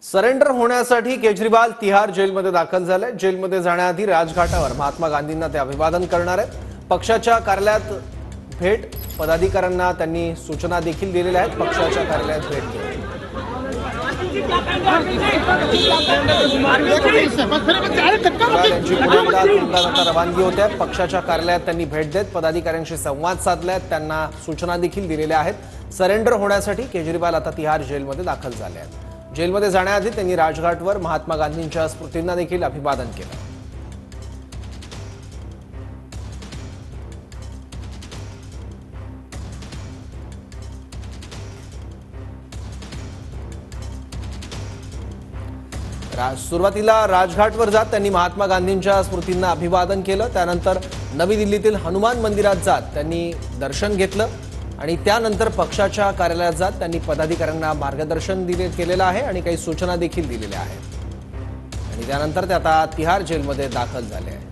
Surrender होण्यासाठी केजरीवाल तिहार जेलमध्ये दाखल झाले। जेलमध्ये जाण्याआधी राजघाटावर महात्मा गांधींना ते अभिवादन करणार आहेत। पक्षाच्या कार्यालयात भेट, पदाधिकाऱ्यांना त्यांनी सूचना देखील दिलेल्या आहेत। पक्षाच्या कार्यालयात भेट घेऊन रवानगी होत्या। पक्षाच्या कार्यालयात त्यांनी भेट देत पदाधिकाऱ्यांशी संवाद साधलाय, त्यांना सूचना देखील दिलेल्या आहेत। सरेंडर होण्यासाठी केजरीवाल आता तिहार जेलमध्ये दाखल झाले आहेत। जेलमध्ये जाण्याआधी त्यांनी राजघाटवर महात्मा गांधींच्या स्मृतींना देखील अभिवादन केलं। सुरुवातीला राजघाटवर जात त्यांनी महात्मा गांधींच्या स्मृतींना अभिवादन केलं। त्यानंतर नवी दिल्लीतील हनुमान मंदिरात जात त्यांनी दर्शन घेतलं आणि त्यानंतर पक्षाच्या कार्यालयात जात त्यांनी पदाधिकाऱ्यांना मार्गदर्शन केलेलं आहे आणि काही सूचना देखील दिलेल्या आहेत आणि त्यानंतर ते आता तिहार जेलमध्ये दाखल झाले आहेत।